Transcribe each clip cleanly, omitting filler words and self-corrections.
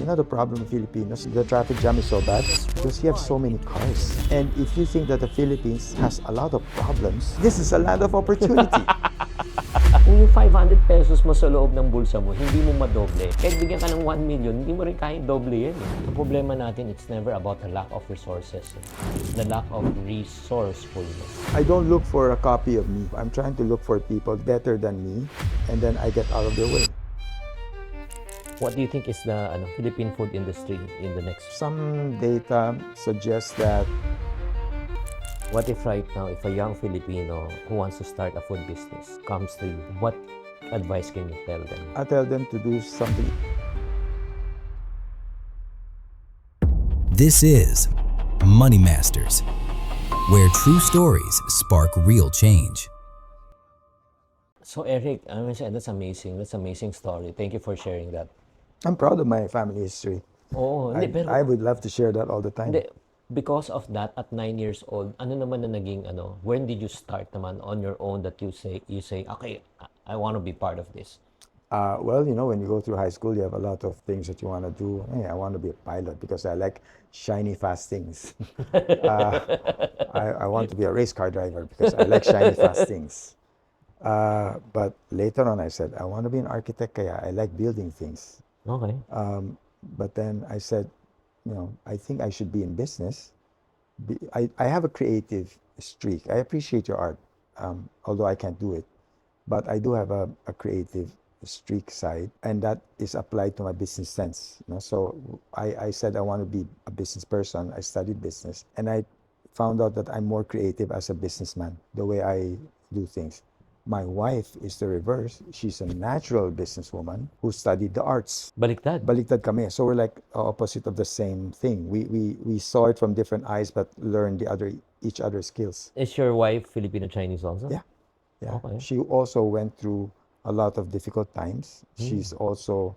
You know the problem with Filipinos, the traffic jam is so bad because you have so many cars. And if you think that the Philippines has a lot of problems, this is a land of opportunity. Kung yung 500 pesos mo sa loob ng bulsa mo, hindi mo madoble. Kahit bigyan ka ng 1 million, hindi mo rin kayang doble yan. Ang problema natin, it's never about the lack of resources. It's the lack of resourcefulness. I don't look for a copy of me. I'm trying to look for people better than me, and then I get out of their way. What do you think is the Philippine food industry in the next? Some data suggests that What if right now, if a young Filipino who wants to start a food business comes to you, what advice can you tell them? I tell them to do something. This is Money Masters, where true stories spark real change. So Eric, that's amazing. That's an amazing story. Thank you for sharing that. I'm proud of my family history. Oo, hindi, pero I would love to share that all the time. hindi, because of that, at 9 years old, ano naman na naging when did you start naman on your own that you say, okay, I want to be part of this? Well, you know, when you go through high school, you have a lot of things that you want to do. Hey, I want to be a pilot because I like shiny, fast things. I want to be a race car driver because I like shiny, fast things. But later on, I said, I want to be an architect kaya I like building things. Okay. But then I said, you know, I think I should be in business. I have a creative streak. I appreciate your art, although I can't do it. But I do have a creative streak side, and that is applied to my business sense. You know? So I said I want to be a business person. I studied business, and I found out that I'm more creative as a businessman, the way I do things. My wife is the reverse. She's a natural businesswoman who studied the arts. Baliktad. Baliktad kami. So we're like opposite of the same thing. We saw it from different eyes, but learned each other's skills. Is your wife Filipino-Chinese also? Yeah. Yeah. Okay. She also went through a lot of difficult times. She's also,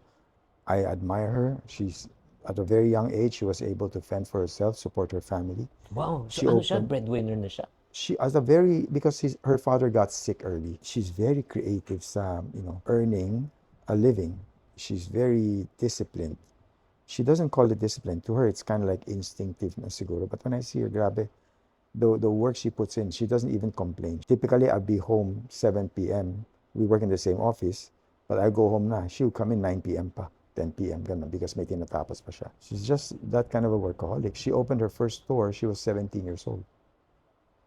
I admire her. She's at a very young age, she was able to fend for herself, support her family. Wow. She So siya? opened- Breadwinner na siya? She because her father got sick early. She's very creative sa, you know, earning a living. She's very disciplined. She doesn't call it discipline. To her, it's kind of like instinctive na siguro. But when I see her, grabe, the work she puts in, she doesn't even complain. Typically, I'll be home 7 p.m. We work in the same office, but I go home na. She'll come in 9 p.m. pa, 10 p.m. ganun, because may tinatapos pa siya. She's just that kind of a workaholic. She opened her first store, she was 17 years old.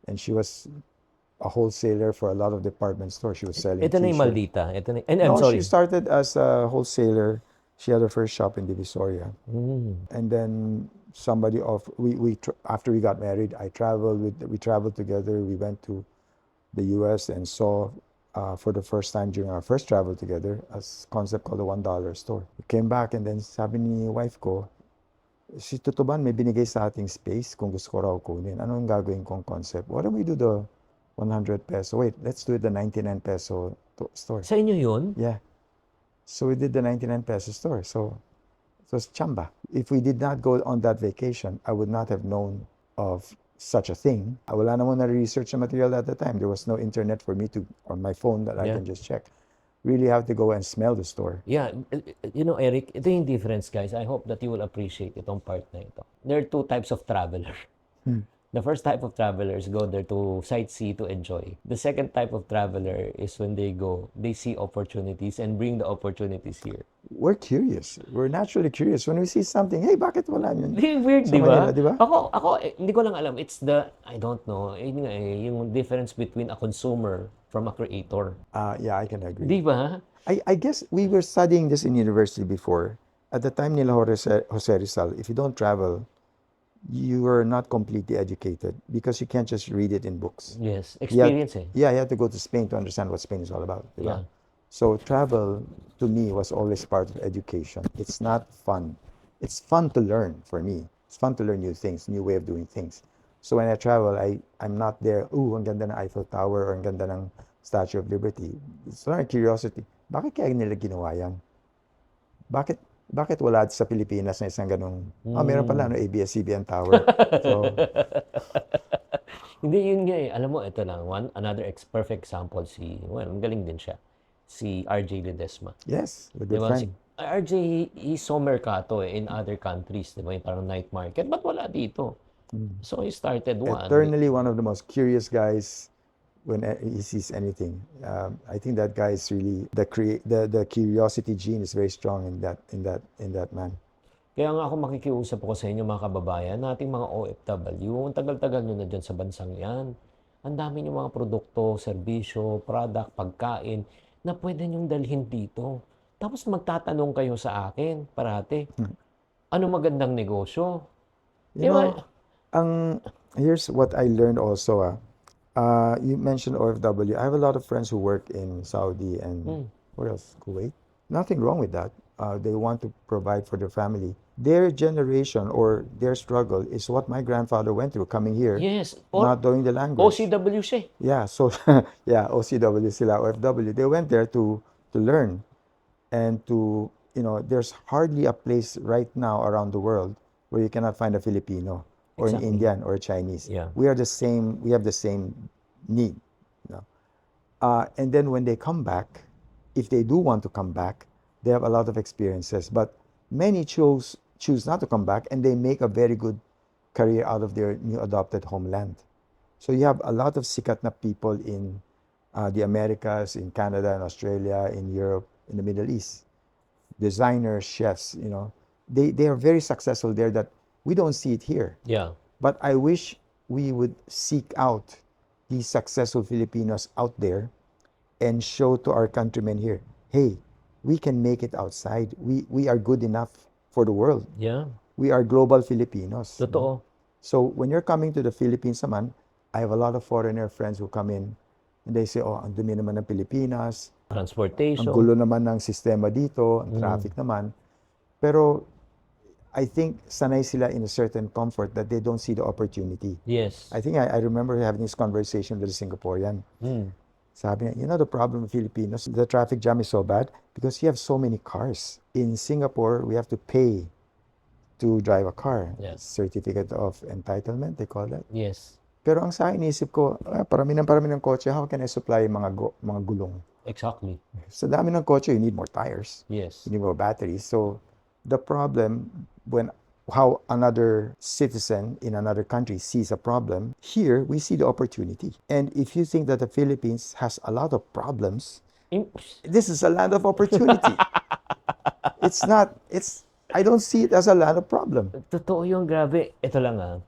And she was a wholesaler for a lot of department stores. She was selling Ito na yung t-shirts. maldita. Ito na, and I'm No, sorry. she started as a wholesaler. She had her first shop in Divisoria. And then somebody after we got married, we traveled together. We went to the US and saw for the first time during our first travel together a concept called the $1 store. We came back and then sabi ni wife ko, si Tutuban may binigay sa ating space kung gusto ko raw kunin. Ano yung gagawin kong concept? Why don't we do the 100 peso? Wait, let's do it the 99 peso store. Sa inyo yun? Yeah. So we did the 99 peso store. So it was chamba. If we did not go on that vacation, I would not have known of such a thing. Wala naman na research na material at the time. There was no internet for me on my phone that I Yeah. can just check. Really have to go and smell the store. Yeah. You know, Eric, ito yung difference, guys. I hope that you will appreciate itong part na ito. There are two types of traveler. The first type of travelers go there to sightsee, to enjoy. The second type of traveler is when they go, they see opportunities and bring the opportunities here. We're curious. We're naturally curious. When we see something, hey, bakit wala yun? Di weird, Sa di ba? Manila, di ba? Ako, hindi ko lang alam. It's I don't know. Yun nga yung difference between a consumer from a creator. Yeah, I can agree. Di ba? I guess we were studying this in university before. At the time nila Jose Rizal, if you don't travel, you are not completely educated because you can't just read it in books. Yes. You have- Experience eh. Yeah, you have to go to Spain to understand what Spain is all about. di ba? Yeah. So travel, to me, was always part of education. It's not fun. It's fun to learn for me. It's fun to learn new things, new way of doing things. So when I travel, I'm not there, ang ganda ng Eiffel Tower or ang ganda ng Statue of Liberty. It's not a curiosity. Bakit kaya nila ginawa yan? Bakit wala sa Pilipinas na isang ganung, meron pala, ABS-CBN Tower. So, Hindi, yun nga eh. Alam mo, ito lang. Another perfect example ang galing din siya. Si RJ Ledesma. yes, a Di good ba? friend. RJ, he's so mercato in other countries, di ba? Yung parang night market, but wala dito. So he started one. Eternally one of the most curious guys when he sees anything. I think that guy is really the curiosity gene is very strong in that man. Kaya nga ako makikiusap ako sa inyo mga kababayan, nating mga OFW, ang tagal-tagal nyo na dyan sa bansang yan. Ang dami nyo mga produkto, serbisyo, product, pagkain na pwede nyong dalhin dito. Tapos magtatanong kayo sa akin parati, ano magandang negosyo? You Di ba? know, here's what I learned also. You mentioned OFW. I have a lot of friends who work in Saudi and where else? Kuwait. Nothing wrong with that. They want to provide for their family. Their generation or their struggle is what my grandfather went through coming here, Yes. Or not knowing the language. OCW siya. Yeah, so yeah, OCW sila, OFW. They went there to learn and to, there's hardly a place right now around the world where you cannot find a Filipino or an Exactly. Indian or a Chinese. Yeah. We have the same need. And then when they come back, if they do want to come back, they have a lot of experiences. But many choose not to come back, and they make a very good career out of their new adopted homeland. So you have a lot of sikat na people in the Americas, in Canada, in Australia, in Europe, in the Middle East. Designers, chefs, they are very successful there that we don't see it here. Yeah. But I wish we would seek out these successful Filipinos out there and show to our countrymen here, hey, we can make it outside. We are good enough for the world. Yeah. We are global Filipinos. Totoo. So when you're coming to the Philippines naman, I have a lot of foreigner friends who come in and they say, oh, ang dumi naman ng Pilipinas, ang Transportation. gulo naman ng sistema dito, ang traffic naman. Pero I think sanay sila in a certain comfort that they don't see the opportunity. Yes. I think I remember having this conversation with a Singaporean. Sabi niya, the problem with Filipinos, the traffic jam is so bad because you have so many cars. In Singapore, we have to pay to drive a car. Yes. Certificate of entitlement, they call that. Yes. Pero ang sa akin, inisip ko, parami ng kotse, how can I supply mga gulong? Exactly. Sa dami ng kotse, you need more tires. Yes. You need more batteries. So the problem how another citizen in another country sees a problem, here we see the opportunity. And if you think that the Philippines has a lot of problems, this is a land of opportunity. I don't see it as a land of problem. Totoo yung grabe. Ito lang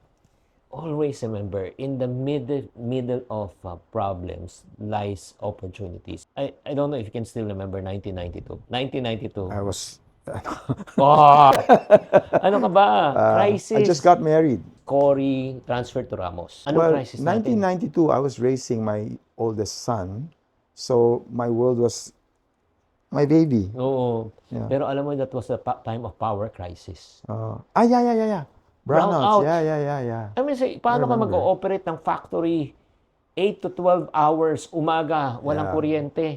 always remember, in the middle of problems lies opportunities. I don't know if you can still remember 1992. 1992. I was, Oh, ano ka ba? Crisis. I just got married. Cory transferred to Ramos. Anong Well, crisis natin? 1992, I was raising my oldest son. So my world was my baby. Oo. Yeah. Pero alam mo, that was the time of power crisis. Yeah. Brownouts. Brownouts. Yeah. I mean, paano ka mag-ooperate ng factory 8 to 12 hours umaga, walang Yeah. kuryente?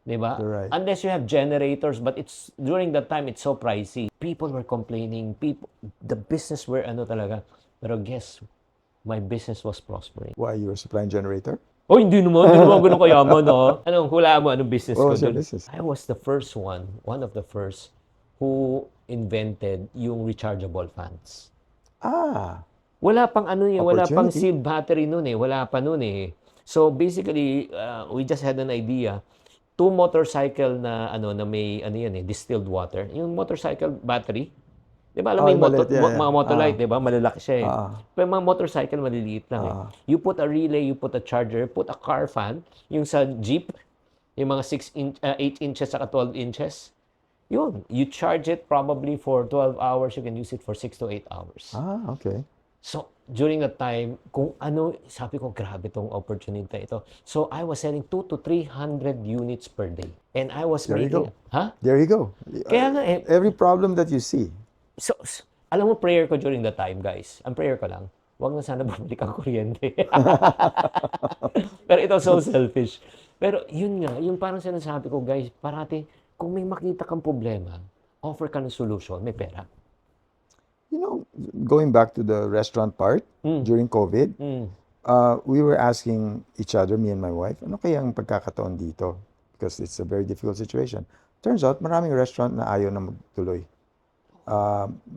Diba? You're right. Unless you have generators, but it's during that time it's so pricey. People were complaining. The business were talaga. Pero guess, my business was prospering. Why, you were supplying generator? Oh, hindi naman ganun kayaman, no? Anong hulaan mo? Anong business ko What was your dun? business? I was the first one of the first who invented yung rechargeable fans. Wala pang wala pang Opportunity. sealed battery noon wala pa noon So basically, we just had an idea. 2 motorcycle na na may distilled water. Yung motorcycle battery. 'Di ba alam mo yung maliit, yeah. mga motorlight, 'di ba? Malalaki siya Pero mga motorcycle maliliit lang You put a relay, you put a charger, put a car fan, yung sa Jeep, yung mga 8 inches saka 12 inches. Yun, you charge it probably for 12 hours, you can use it for 6 to 8 hours. Okay. So, during that time, sabi ko, grabe tong opportunity ito. So, I was selling 200 to 300 units per day. And I was There you making... go. There you go. Kaya nga Every problem that you see. So, alam mo, prayer ko during that time, guys. Ang prayer ko lang, wag na sana bumalik ang kuryente. Pero ito, so selfish. Pero yun nga, yung parang sinasabi ko, guys, parati, kung may makita kang problema, offer ka ng solution, may pera. Going back to the restaurant part, during COVID, we were asking each other, me and my wife, ano kaya ang pagkakataon dito? Because it's a very difficult situation. Turns out, maraming restaurant na ayaw na magtuloy.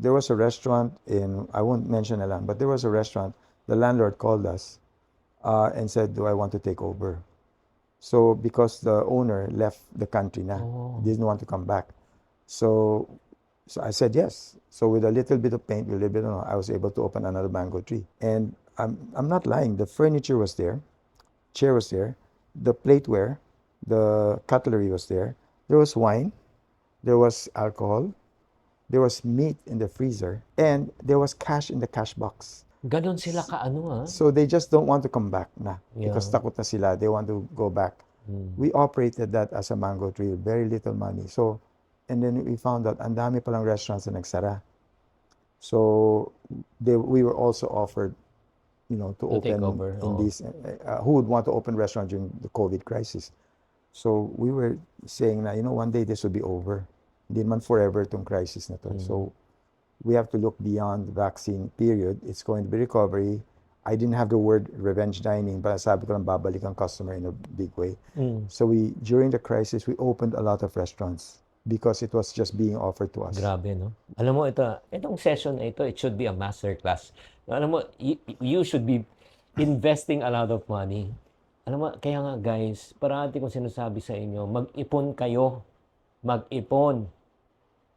There was a restaurant I won't mention na lang, but there was a restaurant, the landlord called us and said, do I want to take over? So, because the owner left the country na, didn't want to come back. So I said yes. So with a little bit of paint, I was able to open another mango tree. And I'm not lying. The furniture was there, chair was there, the plateware, the cutlery was there. There was wine, there was alcohol, there was meat in the freezer, and there was cash in the cash box. Ganon sila kaano So they just don't want to come back na because Yeah. takot na sila. They want to go back. We operated that as a mango tree with very little money. So, and then we found out ang dami palang restaurants na nagsara. So we were also offered, to To take open over, in oo. these. Who would want to open restaurant during the COVID crisis? So we were saying na, one day this will be over. Hindi naman forever itong crisis na to. So we have to look beyond the vaccine period. It's going to be recovery. I didn't have the word revenge dining, but sabi ko lang babalik ang customer in a big way. So during the crisis, we opened a lot of restaurants because it was just being offered to us. Grabe, no? Alam mo, itong session na ito, it should be a master class. Alam mo, you should be investing a lot of money. Alam mo, kaya nga guys, parati kong sinasabi sa inyo, mag-ipon kayo. Mag-ipon.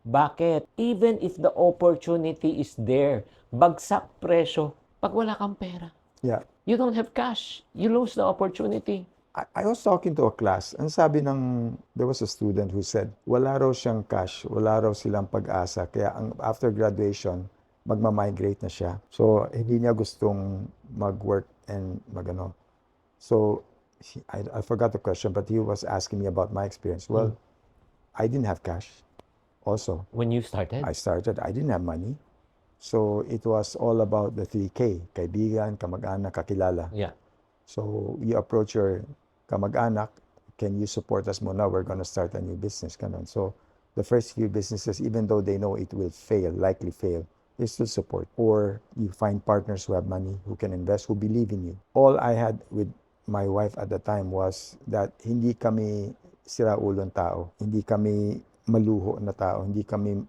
Bakit? Even if the opportunity is there, bagsak presyo, pag wala kang pera, Yeah. you don't have cash. You lose the opportunity. I was talking to a class, and there was a student who said, wala raw siyang cash, wala raw silang pag-asa, kaya after graduation, magma-migrate na siya. So, hindi niya gustong mag-work and magano. So, I forgot the question, but he was asking me about my experience. Well, I didn't have cash also. When you started? I didn't have money. So, it was all about the 3K, kaibigan, kamag-anak, kakilala. Yeah. So, you approach your kamag-anak, can you support us muna? We're gonna start a new business. Ganun. So, the first few businesses, even though they know it will fail, likely fail, they still support. Or you find partners who have money, who can invest, who believe in you. All I had with my wife at the time was that hindi kami siraulong tao. Hindi kami maluho na tao. Hindi kami,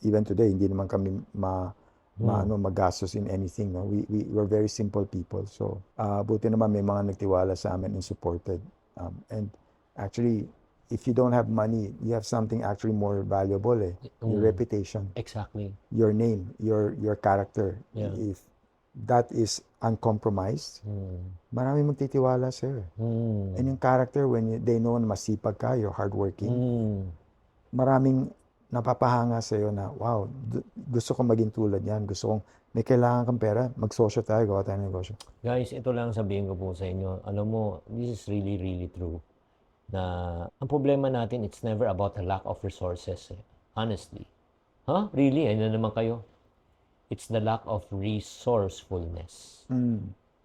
even today, hindi naman kami magastos in anything. No? We were very simple people. So, buti naman may mga nagtiwala sa amin and supported. And actually, if you don't have money, you have something actually more valuable. Your reputation, Exactly. your name, your character. Yeah. If that is uncompromised, marami magtitiwala sa'yo. And yung character, they know na masipag ka, you're hardworking, maraming napapahanga sa'yo na, wow, gusto kong maging tulad yan. Gusto kong, may kailangan kang pera, magsosyo tayo, gawa tayo ng negosyo. Guys, ito lang sabihin ko po sa inyo. Alam mo, this is really, really true. Na ang problema natin, it's never about the lack of resources. Honestly. Huh? Really? Ano naman kayo? It's the lack of resourcefulness.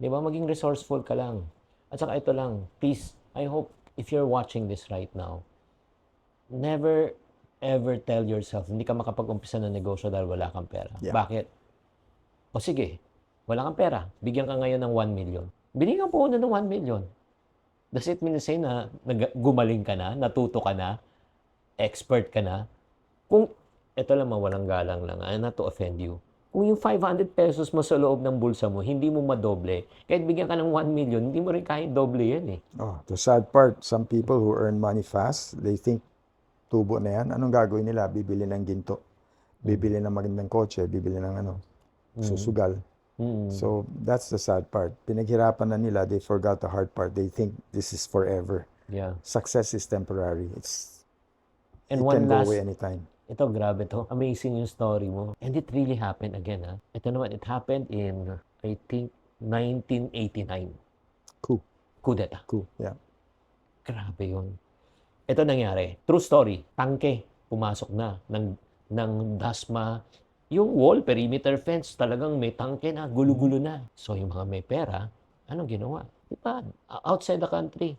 Di ba? Maging resourceful ka lang. At saka ito lang, please, I hope if you're watching this right now, never ever tell yourself, hindi ka makapag-umpisa ng negosyo dahil wala kang pera. Yeah. Bakit? O sige, wala kang pera. Bigyan ka ngayon ng 1 million. Binigyan po na ng 1 million. Does it mean to say na gumaling ka na, natuto ka na, expert ka na? Kung, ito lang walang galang lang, not to offend you. Kung yung 500 pesos mo sa loob ng bulsa mo, hindi mo madoble, kahit bigyan ka ng 1 million, hindi mo rin kahit doble yan eh. Oh, the sad part, some people who earn money fast, they think, tubo na yan. Anong gagawin nila? Bibili ng ginto. Bibili ng magandang kotse. Bibili ng susugal. So, that's the sad part. Pinaghirapan na nila, they forgot the hard part. They think this is forever. Yeah. Success is temporary. It And can one go last, away anytime. ito grabe to. Amazing yung story mo. And it really happened again ha. Ito naman, it happened in, I think, 1989. Cool. Coup d'etat. Cool. Yeah. Grabe yun. Ito nangyari. True story. Tangke. Pumasok na ng DASMA. Yung wall, perimeter fence, talagang may tangke na, gulo-gulo na. So yung mga may pera, anong ginawa? Diba? Outside the country.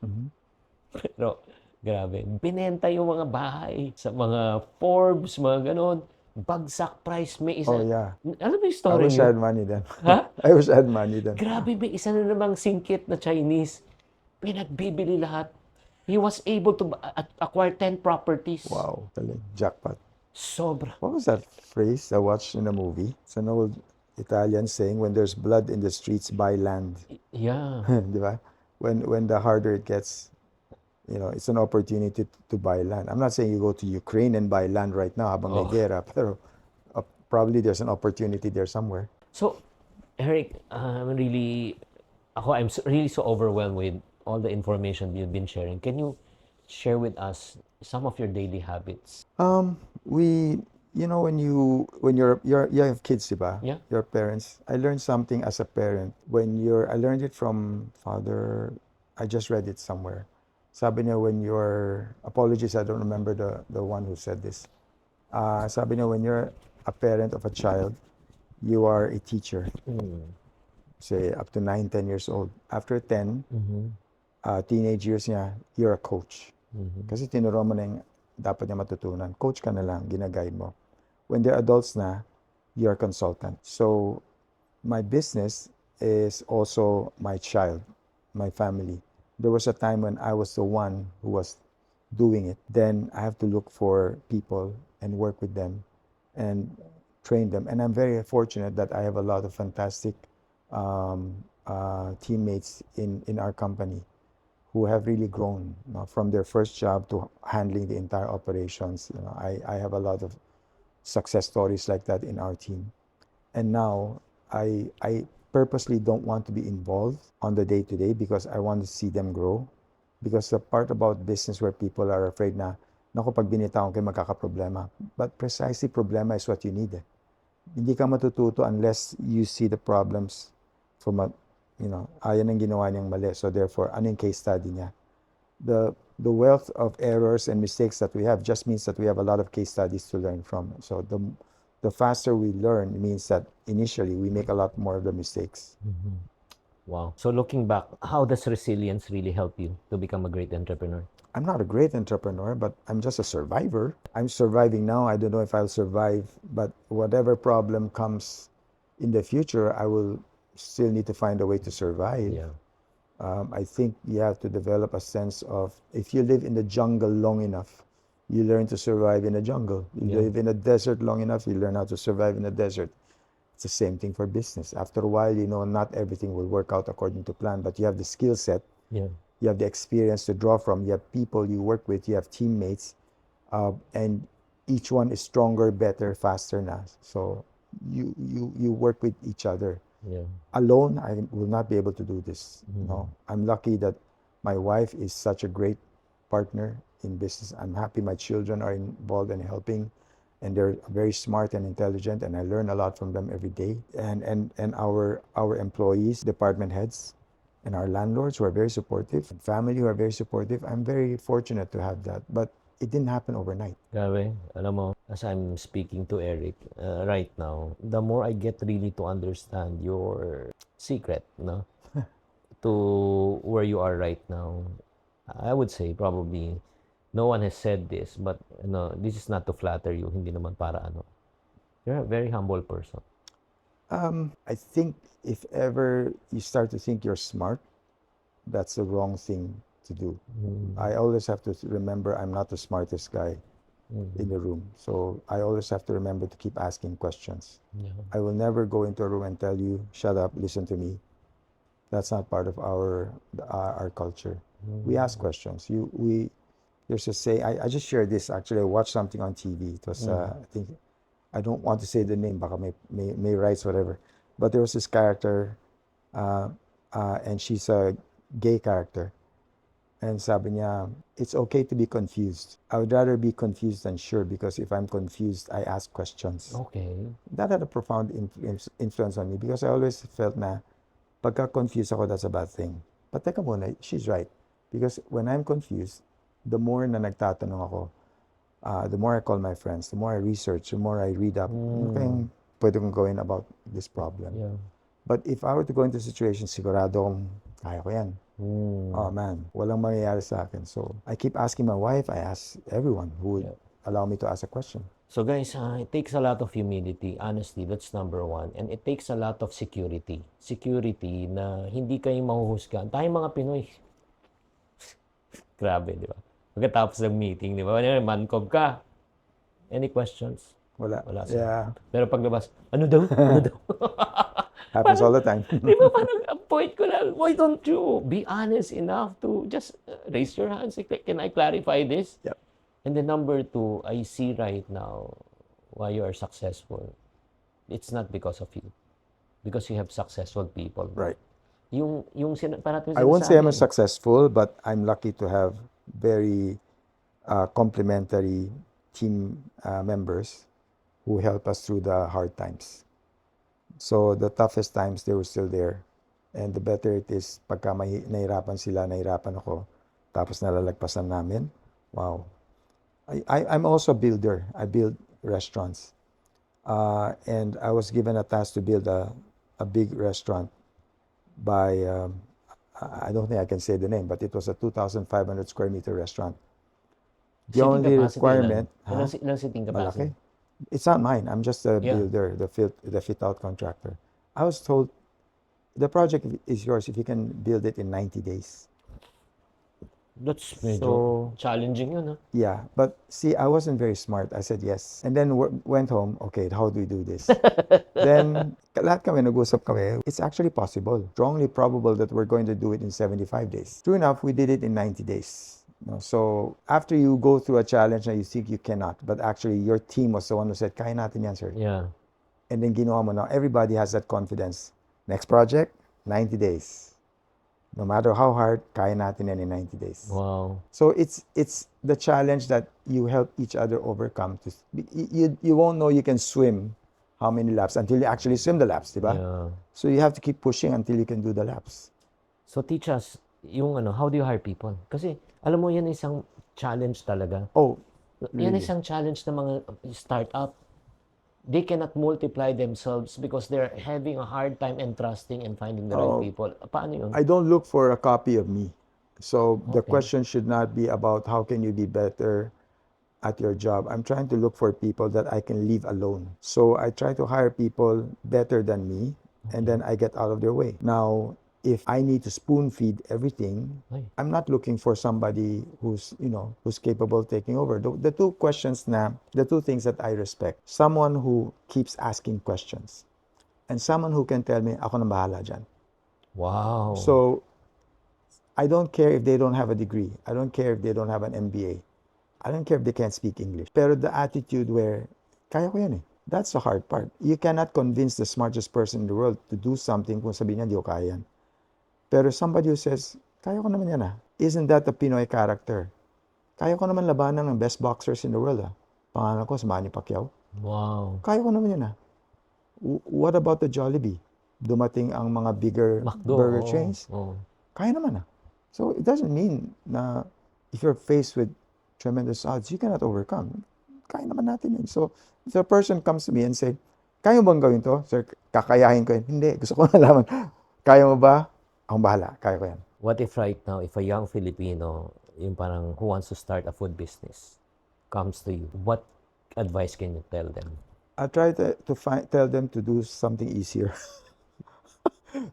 Pero, grabe. Binenta yung mga bahay sa mga Forbes, mga ganon. Bagsak price. May isa. Oh, yeah. Alam mo yung I story wish I niyo? had money then. Ha? I wish I had money then. Grabe, may isa na namang singkit na Chinese. Pinagbibili lahat. He was able to acquire 10 properties. Wow, galing. Jackpot. Sobra. What was that phrase I watched in a movie? It's an old Italian saying, when there's blood in the streets, buy land. Yeah. Di ba? When the harder it gets, it's an opportunity to buy land. I'm not saying you go to Ukraine and buy land right now habang may Oh. gera, pero probably there's an opportunity there somewhere. So, Eric, I'm really so overwhelmed with all the information you've been sharing. Can you share with us some of your daily habits? We, when you have kids, diba? Yeah. Your parents. I learned something as a parent. I learned it from father. I just read it somewhere. Sabi niya, apologies, I don't remember the one who said this. Sabi niya, when you're a parent of a child, you are a teacher. Say up to 9, 10 years old. After 10, teenage years niya, you're a coach. Kasi tinuro mo na yung dapat niya matutunan. Coach ka na lang, ginaguide mo. When they're adults na, you're a consultant. So, my business is also my child, my family. There was a time when I was the one who was doing it. Then I have to look for people and work with them and train them. And I'm very fortunate that I have a lot of fantastic teammates in our company who have really grown, from their first job to handling the entire operations. I have a lot of success stories like that in our team. And now I purposely don't want to be involved on the day-to-day because I want to see them grow. Because the part about business where people are afraid na, naku, pag binitawan kayo, magkakaproblema. But precisely, problema is what you need. Hindi ka matututo unless you see the problems from ayan ang ginawa niyang mali. So therefore, ano yung case study niya? The wealth of errors and mistakes that we have just means that we have a lot of case studies to learn from. So the faster we learn means that initially we make a lot more of the mistakes. Wow. So looking back, how does resilience really help you to become a great entrepreneur? I'm not a great entrepreneur, but I'm just a survivor. I'm surviving now. I don't know if I'll survive, but whatever problem comes in the future, I will still need to find a way to survive. Yeah. I think you have to develop a sense of, if you live in the jungle long enough, you learn to survive in the jungle. You live in a desert long enough, you learn how to survive in the desert. It's the same thing for business. After a while, not everything will work out according to plan, but you have the skill set. Yeah. You have the experience to draw from. You have people you work with. You have teammates, and each one is stronger, better, faster now. So you work with each other. Yeah. Alone, I will not be able to do this. No, I'm lucky that my wife is such a great partner in business. I'm happy my children are involved in helping, and they're very smart and intelligent, and I learn a lot from them every day. And our employees, department heads, and our landlords who are very supportive, and family who are very supportive. I'm very fortunate to have that, but it didn't happen overnight. Grabe, alam mo, as I'm speaking to Eric right now, the more I get really to understand your secret, to where you are right now. I would say probably no one has said this, but this is not to flatter you, hindi naman para ano. You're a very humble person. I think if ever you start to think you're smart, that's the wrong thing to do. I always have to remember I'm not the smartest guy in the room. So I always have to remember to keep asking questions. Yeah. I will never go into a room and tell you, shut up, listen to me. That's not part of our culture. We ask questions. There's a say, I just shared this actually. I watched something on TV. It was, I think, I don't want to say the name, baka may rights, whatever. But there was this character, and she's a gay character. And sabi niya, it's okay to be confused. I would rather be confused than sure, because if I'm confused, I ask questions. Okay. That had a profound influence on me, because I always felt na pagka confused ako, that's a bad thing. But teka muna, she's right. Because when I'm confused, the more na nagtatanong ako, the more I call my friends, the more I research, the more I read up, ano kayang pwede kong gawin about this problem. Yeah. But if I were to go into a situation, sigurado kong kaya ko yan. Oh man, walang mangyayari sa akin. So I keep asking my wife, I ask everyone who would allow me to ask a question. So guys, it takes a lot of humility. Honestly, that's number one. And it takes a lot of security. Security na hindi kayo mahuhusgahan. Tayong mga Pinoy, Grabe, di ba? Pagkatapos ng meeting, di ba? Kunyari, mankob ka. Any questions? Wala. Wala, sir. Yeah, Pero paglabas, ano daw? Ano daw? happens all the time. Di ba parang ang point ko lang, why don't you be honest enough to just raise your hands? Like, can I clarify this? Yep. And then number two, I see right now why you are successful. It's not because of you. Because you have successful people. Right. Parating I won't say I'm sinasabi, successful, but I'm lucky to have very complementary team members who help us through the hard times. So the toughest times, they were still there. And the better it is, pagka may nahirapan sila, nahirapan ako, tapos nalalagpasan namin, wow. I'm also a builder. I build restaurants. And I was given a task to build a big restaurant by, I don't think I can say the name, but it was a 2,500 square meter restaurant. The seating only capacity requirement, lang. Ilang seating capacity? malaki. It's not mine. I'm just a Yeah. builder, the fit out contractor. I was told the project is yours if you can build it in 90 days. That's medyo So, challenging yun, ha? yeah, but see, I wasn't very smart. I said yes. And then went home, okay, how do we do this? Then, lahat kami, nag-usap kami. It's actually possible. Strongly probable that we're going to do it in 75 days. True enough, we did it in 90 days. No, so, after you go through a challenge and you think you cannot, but actually your team was the one who said, kaya natin yan, sir. Yeah. And then ginawa mo na. Everybody has that confidence. Next project, 90 days. No matter how hard, kaya natin yan in 90 days. Wow. So it's the challenge that you help each other overcome. You won't know you can swim how many laps until you actually swim the laps, di ba? Yeah. So you have to keep pushing until you can do the laps. So teach us, how do you hire people? Kasi, alam mo, yan isang challenge talaga. Oh, Yan really? isang challenge ng mga startup. They cannot multiply themselves because they're having a hard time entrusting and finding the right people. Paano yun? I don't look for a copy of me. So the Okay. question should not be about how can you be better at your job. I'm trying to look for people that I can leave alone. So I try to hire people better than me, and then I get out of their way. Now, if I need to spoon feed everything, Ay. I'm not looking for somebody who's capable of taking over. The two things that I respect, someone who keeps asking questions, and someone who can tell me, ako na bahala dyan. Wow. So, I don't care if they don't have a degree. I don't care if they don't have an MBA. I don't care if they can't speak English. Pero the attitude where, kaya ko yan eh. That's the hard part. You cannot convince the smartest person in the world to do something kung sabihin niya, di ko kaya yan. Pero somebody who says, kaya ko naman yan ah. Isn't that the Pinoy character? Kaya ko naman labanan ng best boxers in the world ah. Pangalan ko, Manny Pacquiao. Wow. Kaya ko naman yan ah. What about the Jollibee? Dumating ang mga bigger McDo. burger oo, chains. oo. Kaya naman ah. So it doesn't mean na if you're faced with tremendous odds, you cannot overcome. Kaya naman natin yun. So if a person comes to me and say, kaya mo bang gawin to? Sir, kakayahin ko yan. Hindi. Gusto ko nalaman. Kaya mo ba? Akong bahala. Kaya ko yan. What if right now, if a young Filipino, yung parang who wants to start a food business, comes to you, what advice can you tell them? I try to tell them to do something easier.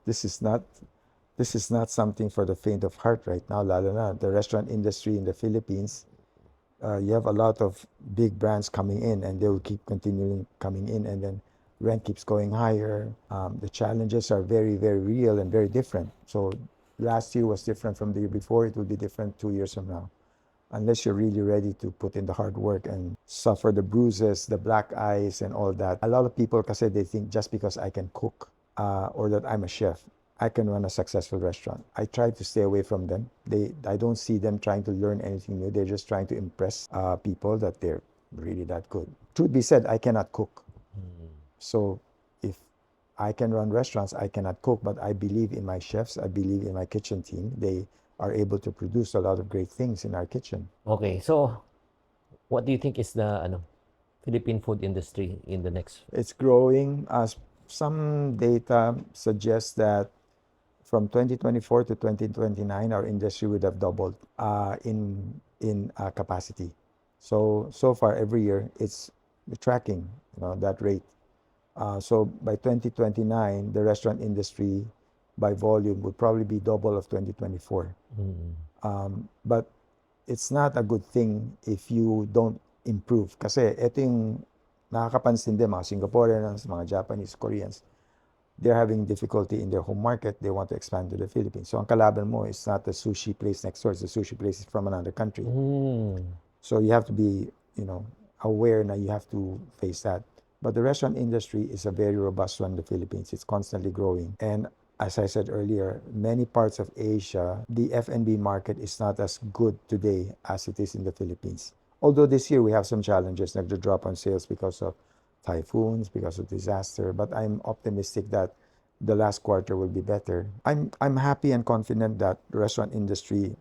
This is not something for the faint of heart right now. Lalo na the restaurant industry in the Philippines. You have a lot of big brands coming in, and they will keep continuing coming in, and then rent keeps going higher. The challenges are very, very real and very different. So last year was different from the year before. It will be different 2 years from now. Unless you're really ready to put in the hard work and suffer the bruises, the black eyes, and all that. A lot of people, kasi they think just because I can cook or that I'm a chef, I can run a successful restaurant. I try to stay away from them. I don't see them trying to learn anything new. They're just trying to impress people that they're really that good. Truth be said, I cannot cook. So if I can run restaurants, I cannot cook, but I believe in my chefs. I believe in my kitchen team. They are able to produce a lot of great things in our kitchen. Okay, so what do you think is the Philippine food industry in the next? It's growing. Some data suggests that from 2024 to 2029, our industry would have doubled in capacity. So far every year it's tracking that rate. So by 2029, the restaurant industry by volume would probably be double of 2024. But it's not a good thing if you don't improve. Kasi ito yung nakakapansin din mga Singaporeans, mga Japanese, Koreans. They're having difficulty in their home market. They want to expand to the Philippines. So ang kalaban mo is not the sushi place next door. It's the sushi place from another country. So you have to be, aware na you have to face that. But the restaurant industry is a very robust one in the Philippines. It's constantly growing. And as I said earlier, many parts of Asia, the F&B market is not as good today as it is in the Philippines. Although this year we have some challenges, like the drop on sales because of typhoons, because of disaster. But I'm optimistic that the last quarter will be better. I'm happy and confident that the restaurant industry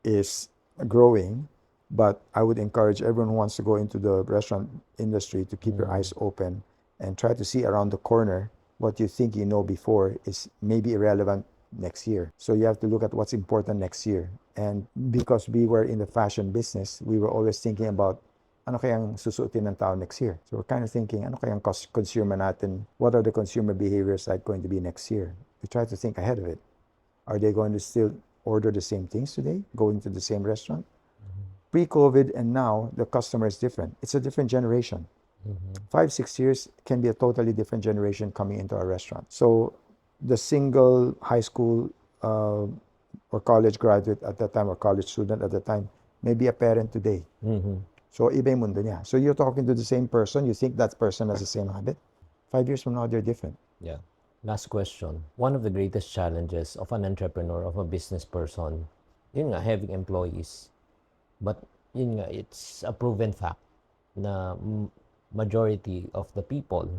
is growing, but I would encourage everyone who wants to go into the restaurant industry to keep your eyes open and try to see around the corner. What you think you know before is maybe irrelevant next year. So you have to look at what's important next year. And because we were in the fashion business, we were always thinking about ano kayang susuotin ng tao next year. So we're kind of thinking, ano kayang consumer natin? What are the consumer behaviors like going to be next year? We try to think ahead of it. Are they going to still order the same things today, going to the same restaurant? Pre-COVID and now, the customer is different. It's a different generation. 5-6 years can be a totally different generation coming into our restaurant. So the single high school or college graduate at that time or college student at the time may be a parent today. So iba yung mundo niya. So you're talking to the same person, you think that person has the same habit. 5 years from now, they're different. Yeah. Last question. One of the greatest challenges of an entrepreneur, of a business person, yun nga, having employees. But yun nga, it's a proven fact na majority of the people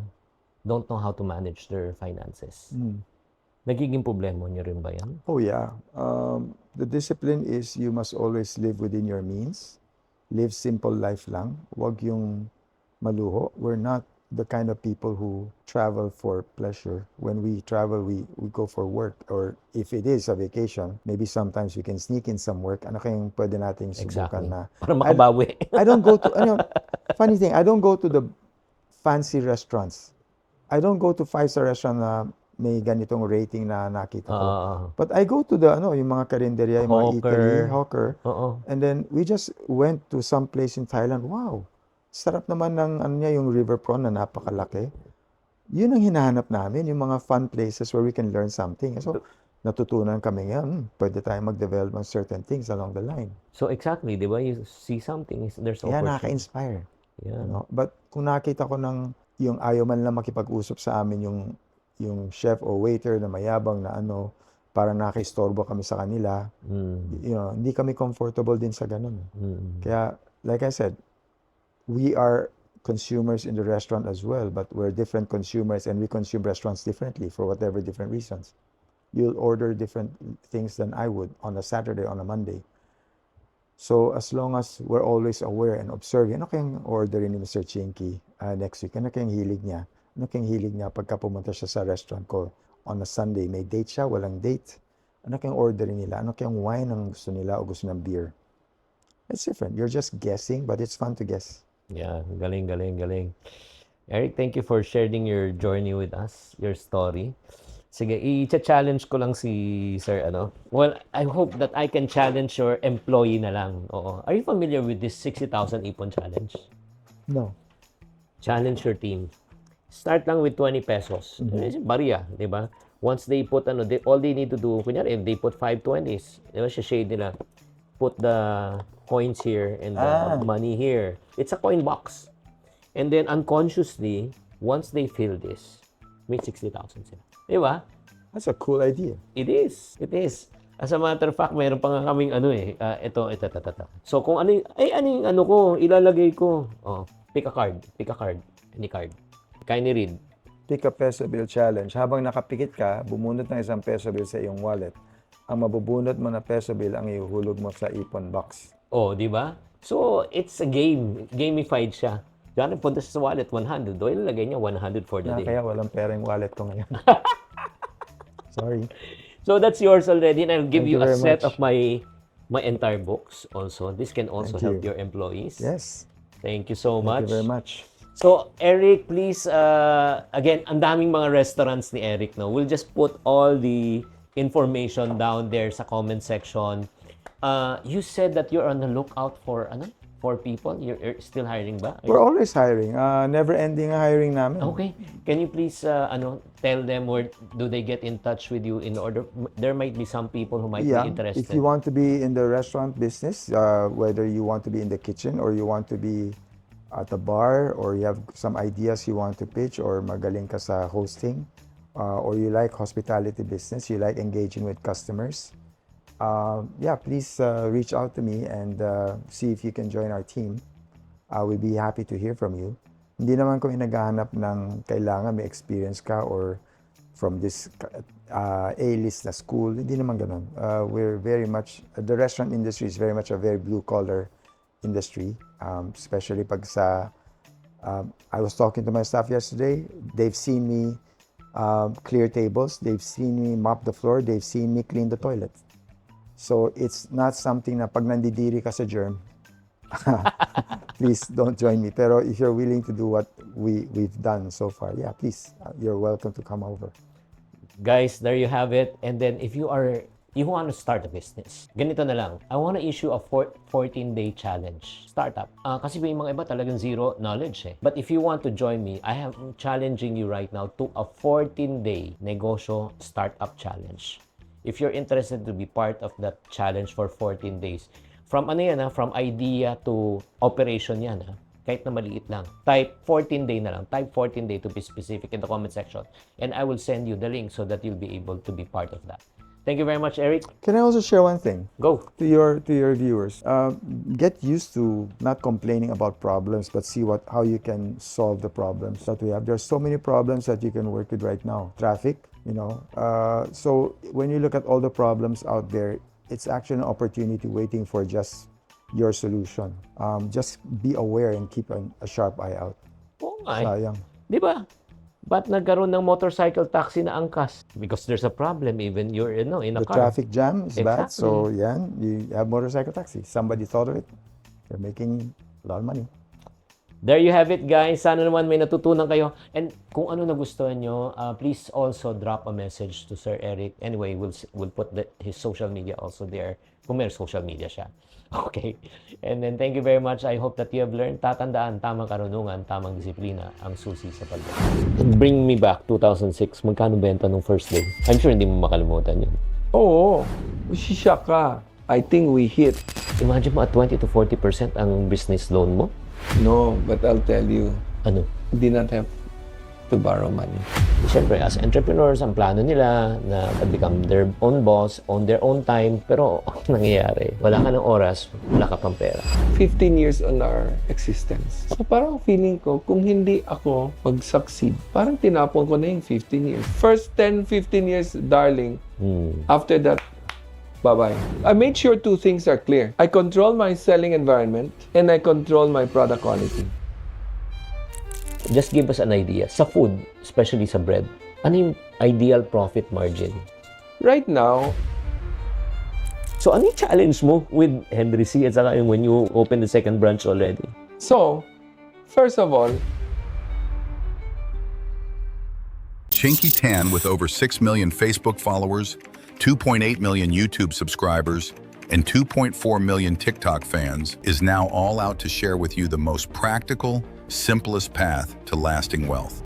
don't know how to manage their finances. Nagiging problema niyo rin ba yan? Oh yeah. The discipline is you must always live within your means. Live simple life lang. Huwag yung maluho. We're not the kind of people who travel for pleasure. When we travel, we go for work. Or if it is a vacation, maybe sometimes we can sneak in some work. Ano kayang pwede nating subukan na? Para makabawi. I don't go to, funny thing, I don't go to the fancy restaurants. I don't go to 5-star restaurant na may ganitong rating na nakita ko. But I go to the, yung mga karinderya, yung mga Italy, hawker. And then we just went to some place in Thailand. Wow! Sarap naman ng yung river prawn na napakalaki. Yun ang hinahanap namin, yung mga fun places where we can learn something. So, natutunan kami ngayon, pwede tayong mag-develop on certain things along the line. So exactly, di ba? You see something, there's Yeah, opportunity. nakaka-inspire. Yeah. But kung nakita ko ng yung ayaw man lang makipag-usap sa amin yung chef o waiter na mayabang na para nakaistorbo kami sa kanila, hindi kami comfortable din sa ganun. Kaya, like I said, we are consumers in the restaurant as well, but we're different consumers and we consume restaurants differently for whatever different reasons. You'll order different things than I would on a Saturday, on a Monday. So as long as we're always aware and observing, ano kayang orderin ni Mr. Chinky next week? Ano kayang hilig niya? Ano kayang hilig niya pagka pumunta siya sa restaurant ko on a Sunday? May date siya? Walang date? Ano kayang orderin nila? Ano kayang wine ang gusto nila o gusto ng beer? It's different. You're just guessing, but it's fun to guess. Yeah, galing. Eric, thank you for sharing your journey with us, your story. Sige, i-challenge ko lang si Sir, Well, I hope that I can challenge your employee na lang. Oo. Are you familiar with this 60,000 ipon challenge? No. Challenge your team. Start lang with 20 pesos. Bariya, di ba? Once they put, all they need to do, kunyari, if they put 5 20s, di ba, shade nila, put the coins here and the money here. It's a coin box. And then unconsciously, once they fill this, may 60,000 sila. Di ba? That's a cool idea. It is. As a matter of fact, mayroon pa nga kaming ito. So kung ano yung ko, ilalagay ko. Pick a card. Any card. Kindly read. Pick a peso bill challenge. Habang nakapikit ka, bumunot ng isang peso bill sa iyong wallet. Ang mabubunot mo na peso bill ang ihuhulog mo sa ipon box. Di ba? So, it's a game. Gamified siya. Diyan, punta sa wallet, 100. Doon ilagay niya 100 for the day. Kaya walang pera yung wallet ko ngayon. Sorry. So, that's yours already. And I'll give Thank you you a very set much. of my entire books also. This can also Thank help you. your employees. Yes. Thank you so much. Thank you very much. So, Eric, please, again, ang daming mga restaurants ni Eric, no? We'll just put all the information down there sa comment section. You said that you're on the lookout for people. You're still hiring ba? We're always hiring. Never-ending hiring namin. Okay. Can you please tell them where do they get in touch with you in order there might be some people who might be interested. If you want to be in the restaurant business, whether you want to be in the kitchen or you want to be at the bar or you have some ideas you want to pitch or magaling ka sa hosting or you like hospitality business, you like engaging with customers, please reach out to me and see if you can join our team. We'll be happy to hear from you. Hindi naman kami naghahanap ng kailangan may experience ka or from this A-list na school. Hindi naman ganun. We're very much, the restaurant industry is very much a very blue-collar industry, especially pag sa, I was talking to my staff yesterday, they've seen me clear tables, they've seen me mop the floor, they've seen me clean the toilet. So it's not something na pag nandidiri ka sa germ, please don't join me. Pero if you're willing to do what we've done so far, please, you're welcome to come over. Guys, there you have it. And then if you want to start a business, ganito na lang. I want to issue a 14-day challenge. Startup. Kasi may mga iba talagang zero knowledge eh. But if you want to join me, I am challenging you right now to a 14-day negosyo startup challenge. If you're interested to be part of that challenge for 14 days, from from idea to operation yan kahit na maliit lang. Type 14 day na lang. Type 14 day to be specific in the comment section. And I will send you the link so that you'll be able to be part of that. Thank you very much, Eric. Can I also share one thing? Go. To your viewers. Get used to not complaining about problems, but see how you can solve the problems that we have. There's so many problems that you can work with right now. Traffic, so when you look at all the problems out there, it's actually an opportunity waiting for just your solution. Just be aware and keep a sharp eye out. Oo nga eh. Sayang. Di ba? Ba't nagkaroon ng motorcycle taxi na angkas? Because there's a problem even you're in a The car. traffic jam is bad, Exactly. so you have motorcycle taxi. Somebody thought of it. They're making a lot of money. There you have it, guys. Sana naman may natutunan kayo. And kung ano nagustuhan nyo, please also drop a message to Sir Eric. Anyway, we'll put his social media also there. Kung may social media siya. Okay. And then thank you very much. I hope that you have learned. Tatandaan, tamang karunungan, tamang disiplina ang susi sa pagdating. Bring me back 2006. Magkano benta nung first day? I'm sure hindi mo makalimutan yun. Oo. Sisyak ka. I think we hit. Imagine mo at 20 to 40% ang business loan mo. No, but I'll tell you, Ano? did not have to borrow money. Siyempre, as entrepreneurs, ang plano nila na become their own boss, own their own time. Pero ang nangyayari, wala ka ng oras, wala ka pang pera. 15 years on our existence. So parang feeling ko, kung hindi ako mag-succeed, parang tinapon ko na yung 15 years. First 10, 15 years, darling. After that, bye-bye. I made sure two things are clear. I control my selling environment and I control my product quality. Just give us an idea. Sa food, especially sa bread, ano yung ideal profit margin? Right now, So, ano yung challenge mo with Henry C. at saka yung when you open the second branch already? so, first of all, Chinky Tan, with over 6 million Facebook followers, 2.8 million YouTube subscribers, and 2.4 million TikTok fans, is now all out to share with you the most practical, simplest path to lasting wealth.